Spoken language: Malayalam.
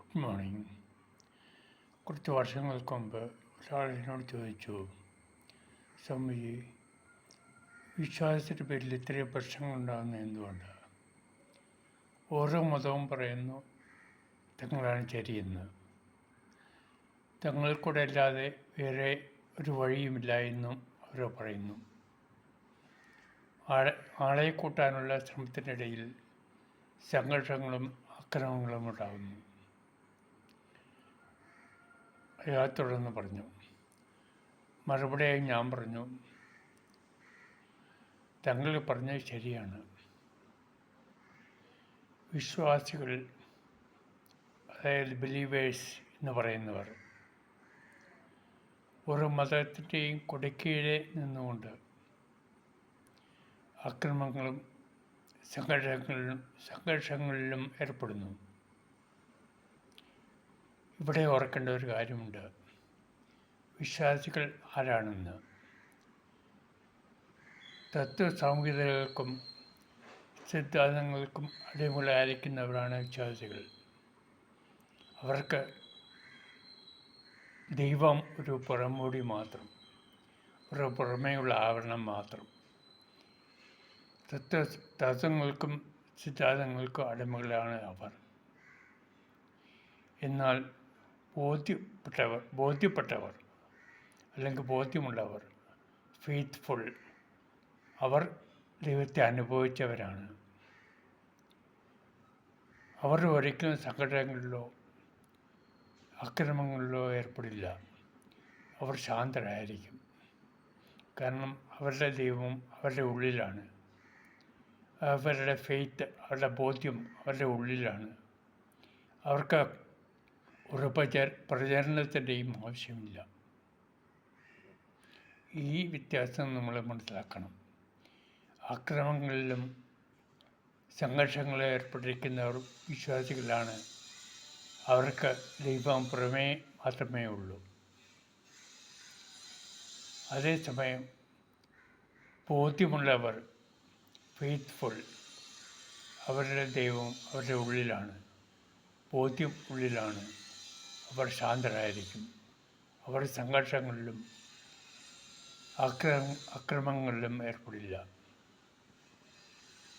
Good morning. കുറച്ച് വർഷങ്ങൾക്ക് മുമ്പ് ഒരാൾ എന്നോട് ചോദിച്ചു, സ്വാമിജി, വിശ്വാസത്തിൻ്റെ പേരിൽ ഇത്രയും പ്രശ്നങ്ങളുണ്ടാകുന്നത് എന്തുകൊണ്ടാണ്? ഓരോ മതവും പറയുന്നു തങ്ങളാണ് ശരിയെന്ന്. തങ്ങൾക്കൂടെ അല്ലാതെ വേറെ ഒരു വഴിയുമില്ല എന്നും അവർ പറയുന്നു. ആളെ കൂട്ടാനുള്ള ശ്രമത്തിനിടയിൽ സംഘർഷങ്ങളും അക്രമങ്ങളും ഉണ്ടാകുന്നു. അയാൾ തുടർന്ന് പറഞ്ഞു. മറുപടിയായി ഞാൻ പറഞ്ഞു, തങ്ങൾ പറഞ്ഞത് ശരിയാണ്. വിശ്വാസികൾ, അതായത് ബിലീവേഴ്സ് എന്ന് പറയുന്നവർ, ഒരു മതത്തിൻ്റെയും കൊടിക്കീഴെ നിന്നുകൊണ്ട് അക്രമങ്ങളും സംഘർഷങ്ങളിലും ഏർപ്പെടുന്നു. ഇവിടെ ഓർക്കേണ്ട ഒരു കാര്യമുണ്ട്. വിശ്വാസികൾ ആരാണെന്ന്. തത്വസംഹിതകൾക്കും സിദ്ധാന്തങ്ങൾക്കും അടിമകളായിരിക്കുന്നവരാണ് വിശ്വാസികൾ. അവർക്ക് ദൈവം ഒരു പുറംമൂടി മാത്രം, ഒരു പുറമേയുള്ള ആവരണം മാത്രം. തത്വങ്ങൾക്കും സിദ്ധാന്തങ്ങൾക്കും അടിമകളാണ് അവർ. എന്നാൽ ബോധ്യപ്പെട്ടവർ അല്ലെങ്കിൽ ബോധ്യമുള്ളവർ, ഫെയ്ത്ത്ഫുൾ, അവർ ദൈവത്തെ അനുഭവിച്ചവരാണ്. അവർ ഒരിക്കലും സംഘടനകളിലോ അക്രമങ്ങളിലോ ഏർപ്പെടില്ല. അവർ ശാന്തരായിരിക്കും. കാരണം അവരുടെ ദൈവം അവരുടെ ഉള്ളിലാണ്. അവരുടെ ഫെയ്ത്ത്, അവരുടെ ബോധ്യം അവരുടെ ഉള്ളിലാണ്. അവർക്ക് ഒരു പ്രചരണത്തിൻ്റെയും ആവശ്യമില്ല. ഈ വ്യത്യാസം നമ്മൾ മനസ്സിലാക്കണം. അക്രമങ്ങളിലും സംഘർഷങ്ങളിൽ ഏർപ്പെട്ടിരിക്കുന്നവർ വിശ്വാസികളാണ്. അവർക്ക് ദൈവം പുറമേ മാത്രമേ ഉള്ളൂ. അതേസമയം ബോധ്യമുള്ളവർ, ഫെയ്ത്ത്ഫുൾ, അവരുടെ ദൈവം അവരുടെ ഉള്ളിലാണ്, ബോധ്യം ഉള്ളിലാണ്. അവർ ശാന്തരായിരിക്കും. അവർ സംഘർഷങ്ങളിലും അക്രമങ്ങളിലും ഏർപ്പെടില്ല.